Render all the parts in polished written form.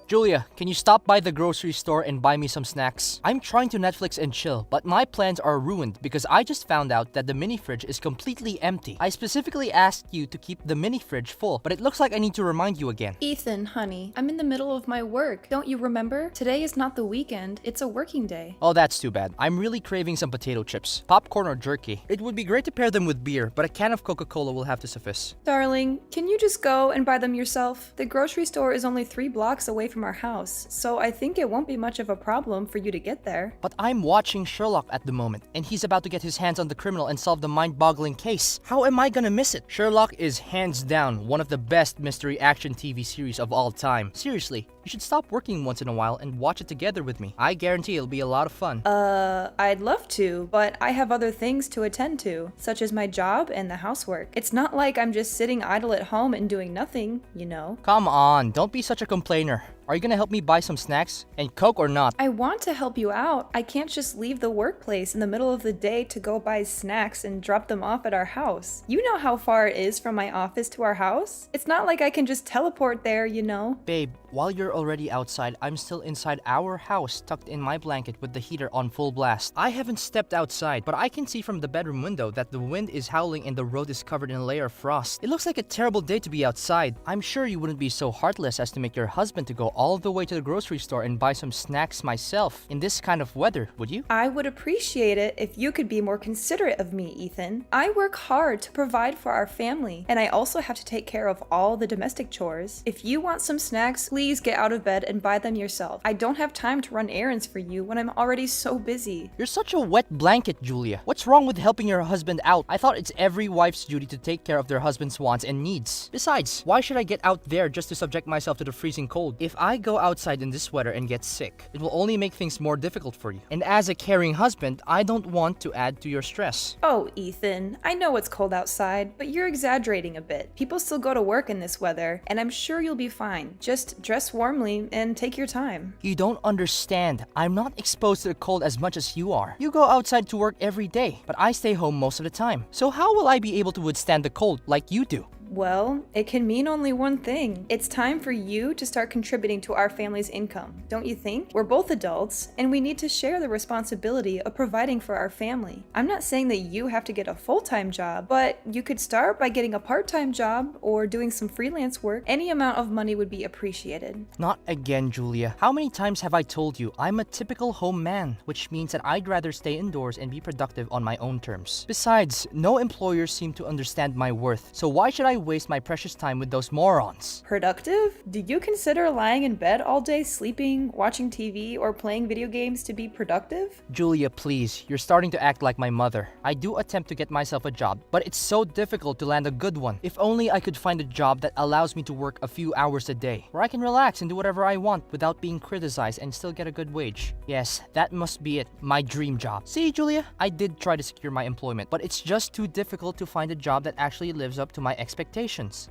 Julia, can you stop by the grocery store and buy me some snacks? I'm trying to Netflix and chill, but my plans are ruined because I just found out that the mini fridge is completely empty. I specifically asked you to keep the mini fridge full, but it looks like I need to remind you again. Ethan, honey, I'm in the middle of my work. Don't you remember? Today is not the weekend, it's a working day. Oh, that's too bad. I'm really craving some potato chips, popcorn or jerky. It would be great to pair them with beer, but a can of Coca-Cola will have to suffice. Darling, can you just go and buy them yourself? The grocery store is only 3 blocks away from our house, so I think it won't be much of a problem for you to get there. But I'm watching Sherlock at the moment, and he's about to get his hands on the criminal and solve the mind-boggling case. How am I gonna miss it? Sherlock is hands down one of the best mystery action TV series of all time. Seriously, you should stop working once in a while and watch it together with me. I guarantee it'll be a lot of fun. I'd love to, but I have other things to attend to, such as my job and the housework. It's not like I'm just sitting idle at home and doing nothing, you know. Come on, don't be such a complainer. Are you gonna help me buy some snacks? And Coke or not? I want to help you out. I can't just leave the workplace in the middle of the day to go buy snacks and drop them off at our house. You know how far it is from my office to our house? It's not like I can just teleport there, you know. Babe, while you're already outside, I'm still inside our house, tucked in my blanket with the heater on full blast. I haven't stepped outside, but I can see from the bedroom window that the wind is howling and the road is covered in a layer of frost. It looks like a terrible day to be outside. I'm sure you wouldn't be so heartless as to make your husband to go all the way to the grocery store and buy some snacks myself in this kind of weather, would you? I would appreciate it if you could be more considerate of me, Ethan. I work hard to provide for our family, and I also have to take care of all the domestic chores. If you want some snacks, please get out of bed and buy them yourself. I don't have time to run errands for you when I'm already so busy. You're such a wet blanket, Julia. What's wrong with helping your husband out? I thought it's every wife's duty to take care of their husband's wants and needs. Besides, why should I get out there just to subject myself to the freezing cold? If I go outside in this weather and get sick, it will only make things more difficult for you. And as a caring husband, I don't want to add to your stress. Oh, Ethan, I know it's cold outside, but you're exaggerating a bit. People still go to work in this weather, and I'm sure you'll be fine. Just dress warmly and take your time. You don't understand. I'm not exposed to the cold as much as you are. You go outside to work every day, but I stay home most of the time. So how will I be able to withstand the cold like you do? Well, it can mean only one thing. It's time for you to start contributing to our family's income, don't you think? We're both adults, and we need to share the responsibility of providing for our family. I'm not saying that you have to get a full-time job, but you could start by getting a part-time job or doing some freelance work. Any amount of money would be appreciated. Not again, Julia. How many times have I told you I'm a typical home man, which means that I'd rather stay indoors and be productive on my own terms. Besides, no employers seem to understand my worth, so why should I waste my precious time with those morons? Productive? Do you consider lying in bed all day sleeping, watching TV, or playing video games to be productive? Julia, please, you're starting to act like my mother. I do attempt to get myself a job, but it's so difficult to land a good one. If only I could find a job that allows me to work a few hours a day, where I can relax and do whatever I want without being criticized and still get a good wage. Yes, that must be it, my dream job. See, Julia, I did try to secure my employment, but it's just too difficult to find a job that actually lives up to my expectations.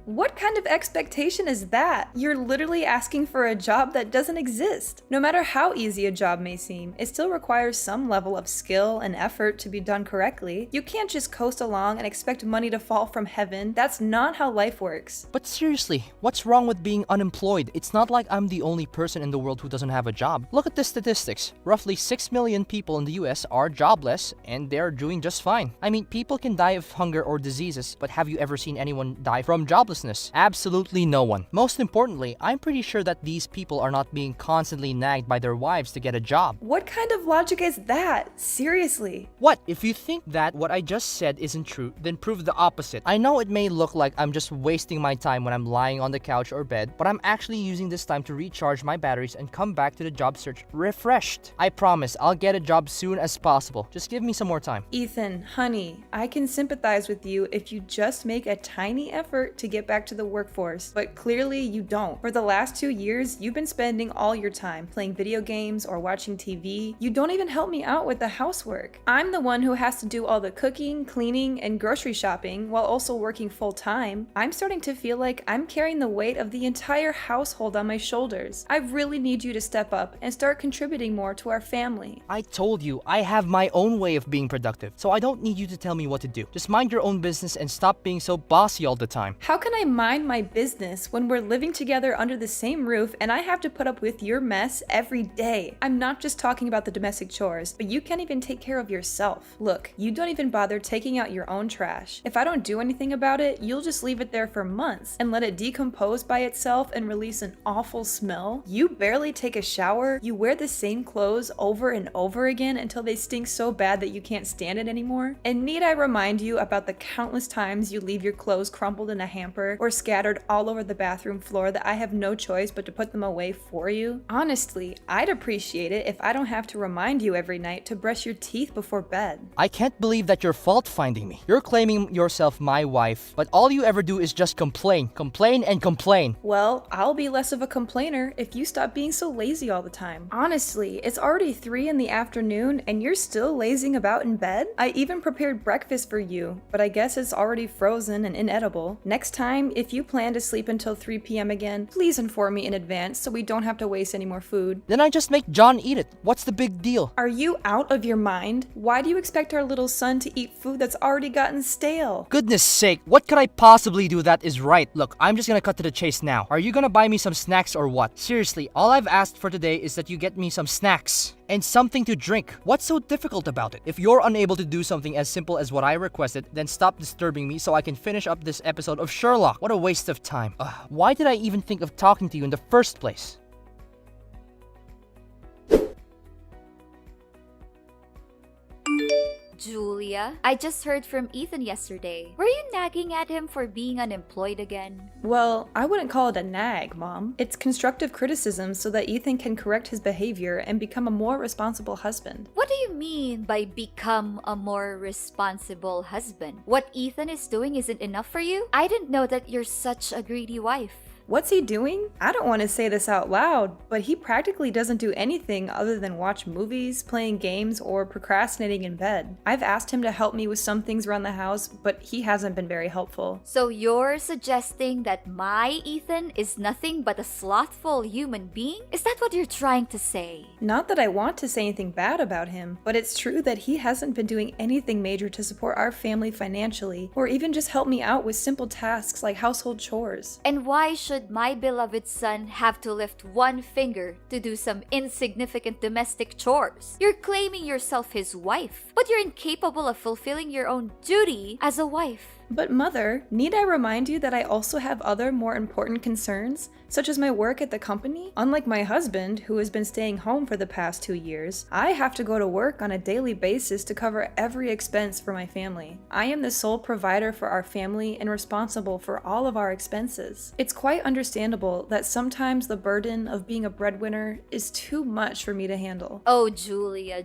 What kind of expectation is that? You're literally asking for a job that doesn't exist. No matter how easy a job may seem, it still requires some level of skill and effort to be done correctly. You can't just coast along and expect money to fall from heaven. That's not how life works. But seriously, what's wrong with being unemployed? It's not like I'm the only person in the world who doesn't have a job. Look at the statistics. Roughly 6 million people in the US are jobless, and they're doing just fine. I mean, people can die of hunger or diseases, but have you ever seen anyone die from joblessness? Absolutely no one. Most importantly, I'm pretty sure that these people are not being constantly nagged by their wives to get a job. What kind of logic is that? Seriously. What? If you think that what I just said isn't true, then prove the opposite. I know it may look like I'm just wasting my time when I'm lying on the couch or bed, but I'm actually using this time to recharge my batteries and come back to the job search refreshed. I promise I'll get a job soon as possible. Just give me some more time. Ethan, honey, I can sympathize with you if you just make a tiny effort to get back to the workforce, but clearly you don't. For the last 2 years, you've been spending all your time playing video games or watching TV. You don't even help me out with the housework. I'm the one who has to do all the cooking, cleaning, and grocery shopping while also working full time. I'm starting to feel like I'm carrying the weight of the entire household on my shoulders. I really need you to step up and start contributing more to our family. I told you, I have my own way of being productive, so I don't need you to tell me what to do. Just mind your own business and stop being so bossy all the the time. How can I mind my business when we're living together under the same roof and I have to put up with your mess every day? I'm not just talking about the domestic chores, but you can't even take care of yourself. Look, you don't even bother taking out your own trash. If I don't do anything about it, you'll just leave it there for months and let it decompose by itself and release an awful smell. You barely take a shower. You wear the same clothes over and over again until they stink so bad that you can't stand it anymore. And need I remind you about the countless times you leave your clothes crumpled in a hamper or scattered all over the bathroom floor that I have no choice but to put them away for you? Honestly, I'd appreciate it if I don't have to remind you every night to brush your teeth before bed. I can't believe that you're fault-finding me. You're claiming yourself my wife, but all you ever do is just complain, complain, and complain. Well, I'll be less of a complainer if you stop being so lazy all the time. Honestly, it's already 3 in the afternoon and you're still lazing about in bed? I even prepared breakfast for you, but I guess it's already frozen and inedible. Next time, if you plan to sleep until 3 p.m. again, please inform me in advance so we don't have to waste any more food. Then I just make John eat it. What's the big deal? Are you out of your mind? Why do you expect our little son to eat food that's already gotten stale? Goodness sake, what could I possibly do that is right? Look, I'm just gonna cut to the chase now. Are you gonna buy me some snacks or what? Seriously, all I've asked for today is that you get me some snacks and something to drink. What's so difficult about it? If you're unable to do something as simple as what I requested, then stop disturbing me so I can finish up this episode of Sherlock. What a waste of time. Why did I even think of talking to you in the first place? Julia, I just heard from Ethan yesterday. Were you nagging at him for being unemployed again? Well, I wouldn't call it a nag, Mom. It's constructive criticism so that Ethan can correct his behavior and become a more responsible husband. What do you mean by become a more responsible husband? What Ethan is doing isn't enough for you? I didn't know that you're such a greedy wife. What's he doing? I don't want to say this out loud, but he practically doesn't do anything other than watch movies, playing games, or procrastinating in bed. I've asked him to help me with some things around the house, but he hasn't been very helpful. So you're suggesting that my Ethan is nothing but a slothful human being? Is that what you're trying to say? Not that I want to say anything bad about him, but it's true that he hasn't been doing anything major to support our family financially, or even just help me out with simple tasks like household chores. And why should my beloved son have to lift one finger to do some insignificant domestic chores? You're claiming yourself his wife, but you're incapable of fulfilling your own duty as a wife. But Mother, need I remind you that I also have other more important concerns, such as my work at the company? Unlike my husband, who has been staying home for the past 2 years, I have to go to work on a daily basis to cover every expense for my family. I am the sole provider for our family and responsible for all of our expenses. It's quite understandable that sometimes the burden of being a breadwinner is too much for me to handle. Oh, Julia,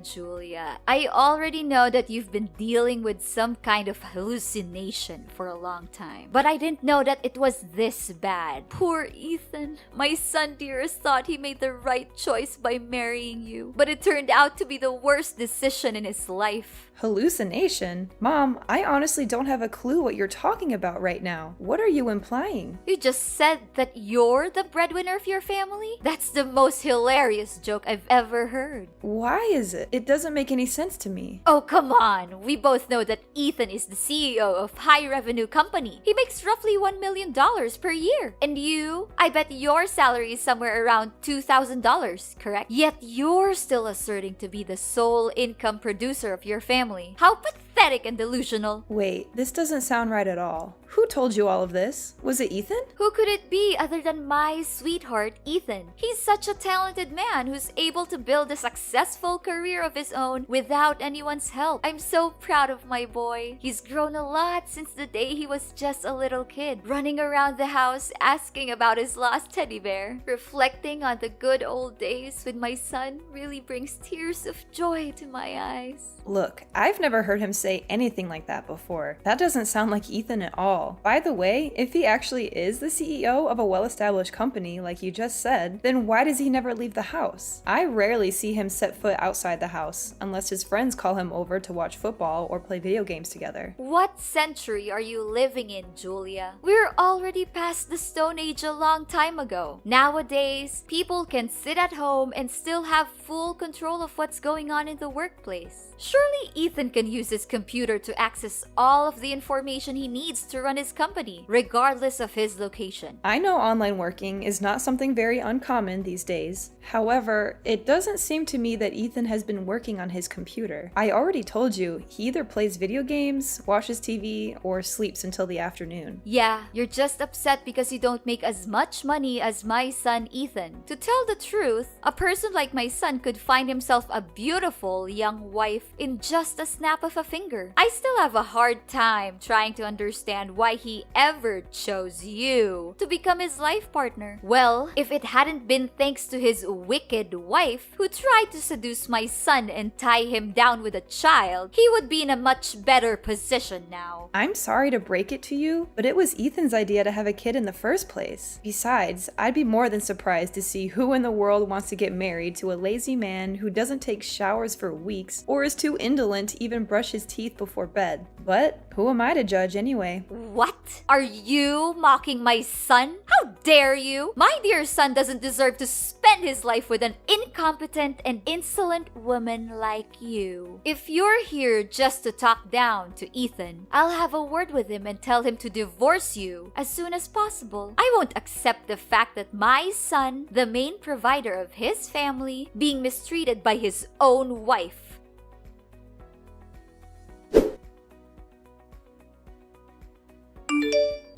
I already know that you've been dealing with some kind of hallucination for a long time, but I didn't know that it was this bad. Poor Ethan. My son dearest thought he made the right choice by marrying you, but it turned out to be the worst decision in his life. Hallucination? Mom, I honestly don't have a clue what you're talking about right now. What are you implying? You just said that you're the breadwinner of your family? That's the most hilarious joke I've ever heard. Why is it? It doesn't make any sense to me. Oh, come on. We both know that Ethan is the CEO of high revenue company. He makes roughly $1 million per year. And you, I bet your salary is somewhere around $2,000, correct? Yet you're still asserting to be the sole income producer of your family. How pathetic and delusional. Wait, this doesn't sound right at all. Who told you all of this? Was it Ethan? Who could it be other than my sweetheart, Ethan? He's such a talented man who's able to build a successful career of his own without anyone's help. I'm so proud of my boy. He's grown a lot since the day he was just a little kid, running around the house asking about his lost teddy bear. Reflecting on the good old days with my son really brings tears of joy to my eyes. Look, I've never heard him say anything like that before. That doesn't sound like Ethan at all. By the way, if he actually is the CEO of a well-established company like you just said, then why does he never leave the house? I rarely see him set foot outside the house, unless his friends call him over to watch football or play video games together. What century are you living in, Julia? We're already past the Stone Age a long time ago. Nowadays, people can sit at home and still have full control of what's going on in the workplace. Surely Ethan can use his computer to access all of the information he needs to run his company, regardless of his location. I know online working is not something very uncommon these days. However, it doesn't seem to me that Ethan has been working on his computer. I already told you, he either plays video games, watches TV, or sleeps until the afternoon. Yeah, you're just upset because you don't make as much money as my son Ethan. To tell the truth, a person like my son could find himself a beautiful young wife in just a snap of a finger. I still have a hard time trying to understand why he ever chose you to become his life partner. Well, if it hadn't been thanks to his wicked wife who tried to seduce my son and tie him down with a child, he would be in a much better position now. I'm sorry to break it to you, but it was Ethan's idea to have a kid in the first place. Besides, I'd be more than surprised to see who in the world wants to get married to a lazy man who doesn't take showers for weeks or is too indolent to even brush his teeth before bed. But who am I to judge anyway? What? Are you mocking my son? How dare you? My dear son doesn't deserve to spend his life with an incompetent and insolent woman like you. If you're here just to talk down to Ethan, I'll have a word with him and tell him to divorce you as soon as possible. I won't accept the fact that my son, the main provider of his family, being mistreated by his own wife.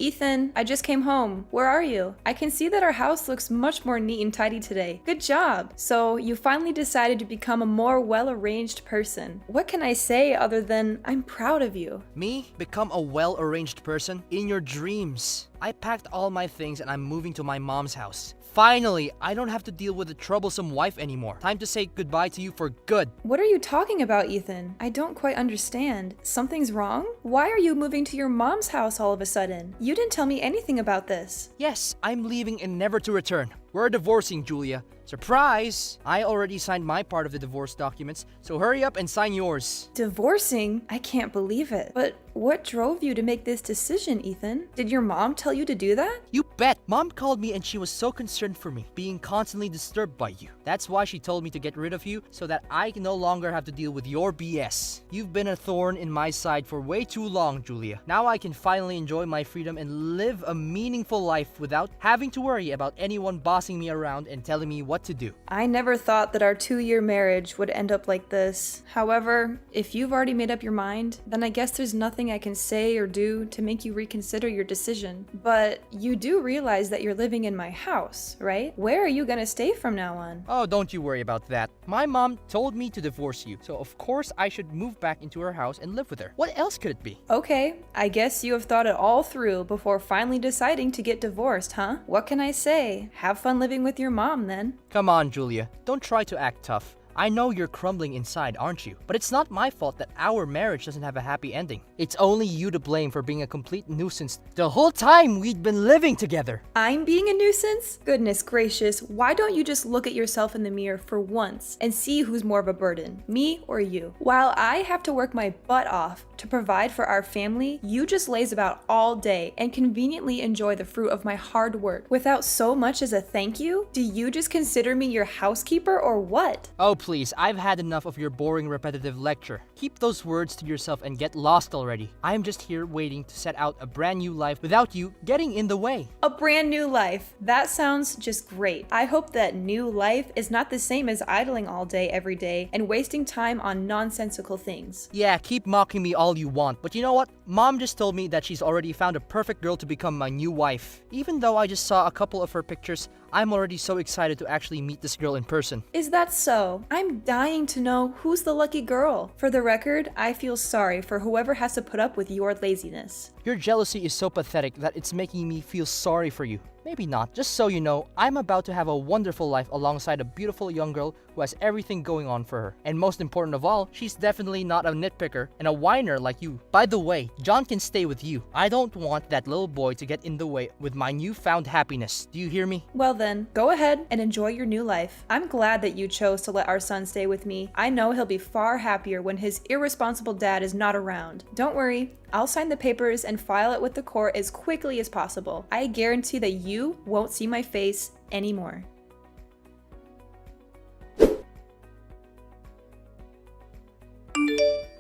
Ethan, I just came home. Where are you? I can see that our house looks much more neat and tidy today. Good job. So you finally decided to become a more well-arranged person. What can I say other than I'm proud of you? Me? Become a well-arranged person? In your dreams. I packed all my things and I'm moving to my mom's house. Finally, I don't have to deal with a troublesome wife anymore. Time to say goodbye to you for good. What are you talking about, Ethan? I don't quite understand. Something's wrong? Why are you moving to your mom's house all of a sudden? You didn't tell me anything about this. Yes, I'm leaving and never to return. We're divorcing, Julia. Surprise! I already signed my part of the divorce documents, so hurry up and sign yours. Divorcing? I can't believe it. But what drove you to make this decision, Ethan? Did your mom tell you to do that? You bet! Mom called me and she was so concerned for me, being constantly disturbed by you. That's why she told me to get rid of you, so that I can no longer have to deal with your BS. You've been a thorn in my side for way too long, Julia. Now I can finally enjoy my freedom and live a meaningful life without having to worry about anyone bossing me around and telling me what to do. I never thought that our 2-year marriage would end up like this. However, if you've already made up your mind, then I guess there's nothing I can say or do to make you reconsider your decision. But you do realize that you're living in my house, right? Where are you gonna stay from now on? Oh, don't you worry about that. My mom told me to divorce you, so of course I should move back into her house and live with her. What else could it be? Okay, I guess you have thought it all through before finally deciding to get divorced, huh? What can I say? Have fun living with your mom then. Come on, Julia. Don't try to act tough. I know you're crumbling inside, aren't you? But it's not my fault that our marriage doesn't have a happy ending. It's only you to blame for being a complete nuisance the whole time we'd been living together. I'm being a nuisance? Goodness gracious, why don't you just look at yourself in the mirror for once and see who's more of a burden, me or you? While I have to work my butt off to provide for our family, you just laze about all day and conveniently enjoy the fruit of my hard work without so much as a thank you? Do you just consider me your housekeeper or what? Oh, please, I've had enough of your boring, repetitive lecture. Keep those words to yourself and get lost already. I'm just here waiting to set out a brand new life without you getting in the way. A brand new life. That sounds just great. I hope that new life is not the same as idling all day every day and wasting time on nonsensical things. Yeah, keep mocking me all you want, but you know what? Mom just told me that she's already found a perfect girl to become my new wife. Even though I just saw a couple of her pictures, I'm already so excited to actually meet this girl in person. Is that so? I'm dying to know who's the lucky girl. For the record, I feel sorry for whoever has to put up with your laziness. Your jealousy is so pathetic that it's making me feel sorry for you. Maybe not. Just so you know, I'm about to have a wonderful life alongside a beautiful young girl who has everything going on for her. And most important of all, she's definitely not a nitpicker and a whiner like you. By the way, John can stay with you. I don't want that little boy to get in the way with my newfound happiness. Do you hear me? Well then, go ahead and enjoy your new life. I'm glad that you chose to let our son stay with me. I know he'll be far happier when his irresponsible dad is not around. Don't worry, I'll sign the papers and file it with the court as quickly as possible. I guarantee that you won't see my face anymore.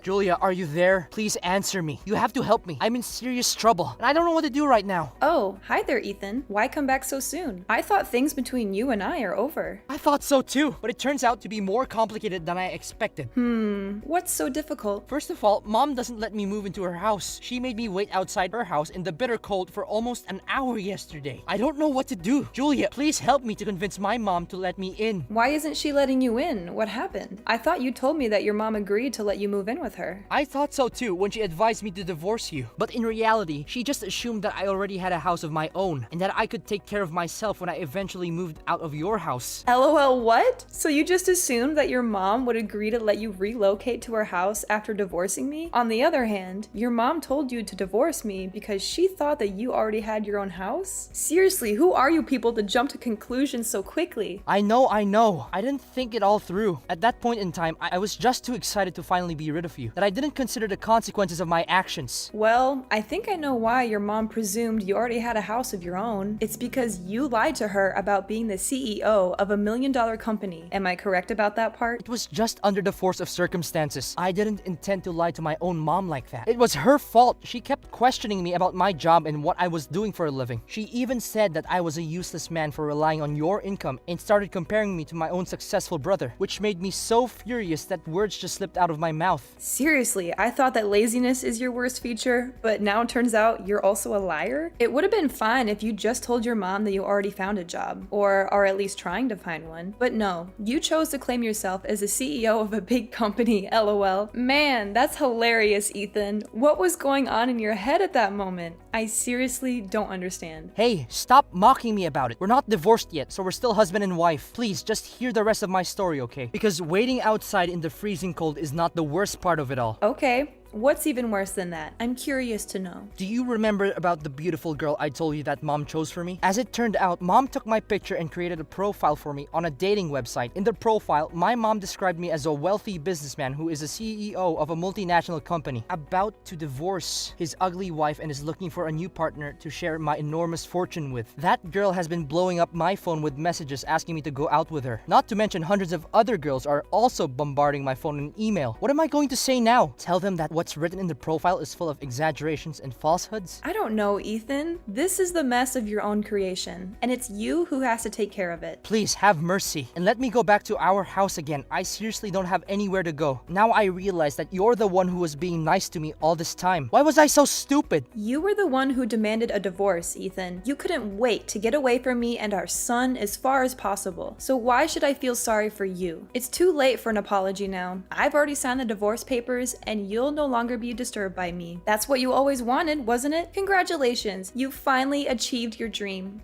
Julia, are you there? Please answer me. You have to help me. I'm in serious trouble, and I don't know what to do right now. Oh, hi there, Ethan. Why come back so soon? I thought things between you and I are over. I thought so too, but it turns out to be more complicated than I expected. What's so difficult? First of all, Mom doesn't let me move into her house. She made me wait outside her house in the bitter cold for almost an hour yesterday. I don't know what to do. Julia, please help me to convince my mom to let me in. Why isn't she letting you in? What happened? I thought you told me that your mom agreed to let you move in with her. I thought so too when she advised me to divorce you. But in reality, she just assumed that I already had a house of my own and that I could take care of myself when I eventually moved out of your house. LOL, what? So you just assumed that your mom would agree to let you relocate to her house after divorcing me? On the other hand, your mom told you to divorce me because she thought that you already had your own house? Seriously, who are you people to jump to conclusions so quickly? I know. I didn't think it all through. At that point in time, I was just too excited to finally be rid of you that I didn't consider the consequences of my actions. Well, I think I know why your mom presumed you already had a house of your own. It's because you lied to her about being the CEO of $1 million company. Am I correct about that part? It was just under the force of circumstances. I didn't intend to lie to my own mom like that. It was her fault. She kept questioning me about my job and what I was doing for a living. She even said that I was a useless man for relying on your income and started comparing me to my own successful brother, which made me so furious that words just slipped out of my mouth. Seriously, I thought that laziness is your worst feature, but now it turns out you're also a liar? It would have been fine if you just told your mom that you already found a job, or are at least trying to find one. But no, you chose to claim yourself as the CEO of a big company, LOL. Man, that's hilarious, Ethan. What was going on in your head at that moment? I seriously don't understand. Hey, stop mocking me about it. We're not divorced yet, so we're still husband and wife. Please, just hear the rest of my story, okay? Because waiting outside in the freezing cold is not the worst part of it all. Okay. What's even worse than that? I'm curious to know. Do you remember about the beautiful girl I told you that Mom chose for me? As it turned out, Mom took my picture and created a profile for me on a dating website. In the profile, my mom described me as a wealthy businessman who is a CEO of a multinational company, about to divorce his ugly wife and is looking for a new partner to share my enormous fortune with. That girl has been blowing up my phone with messages asking me to go out with her. Not to mention hundreds of other girls are also bombarding my phone and email. What am I going to say now? Tell them that what's written in the profile is full of exaggerations and falsehoods? I don't know, Ethan. This is the mess of your own creation, and it's you who has to take care of it. Please, have mercy, and let me go back to our house again. I seriously don't have anywhere to go. Now I realize that you're the one who was being nice to me all this time. Why was I so stupid? You were the one who demanded a divorce, Ethan. You couldn't wait to get away from me and our son as far as possible. So why should I feel sorry for you? It's too late for an apology now. I've already signed the divorce papers, and you'll no longer be disturbed by me. That's what you always wanted, wasn't it? Congratulations, you finally achieved your dream.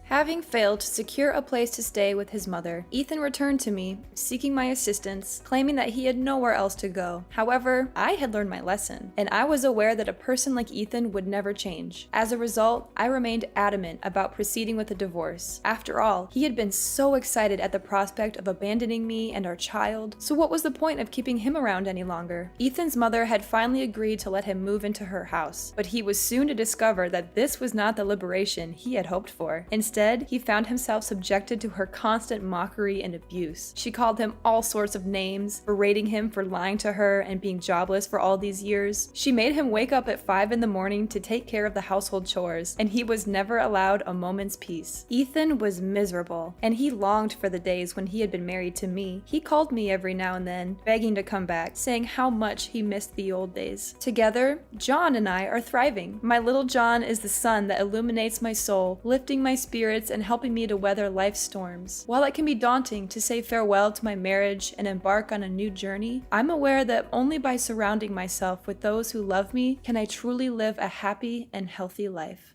Having failed to secure a place to stay with his mother, Ethan returned to me, seeking my assistance, claiming that he had nowhere else to go. However, I had learned my lesson, and I was aware that a person like Ethan would never change. As a result, I remained adamant about proceeding with a divorce. After all, he had been so excited at the prospect of abandoning me and our child, so what was the point of keeping him around any longer? Ethan's mother had finally agreed to let him move into her house, but he was soon to discover that this was not the liberation he had hoped for. Instead, he found himself subjected to her constant mockery and abuse. She called him all sorts of names, berating him for lying to her and being jobless for all these years. She made him wake up at 5 in the morning to take care of the household chores, and he was never allowed a moment's peace. Ethan was miserable, and he longed for the days when he had been married to me. He called me every now and then, begging to come back, saying how much he missed the old days. Together, John and I are thriving. My little John is the sun that illuminates my soul, lifting my spirits and helping me to weather life's storms. While it can be daunting to say farewell to my marriage and embark on a new journey, I'm aware that only by surrounding myself with those who love me can I truly live a happy and healthy life.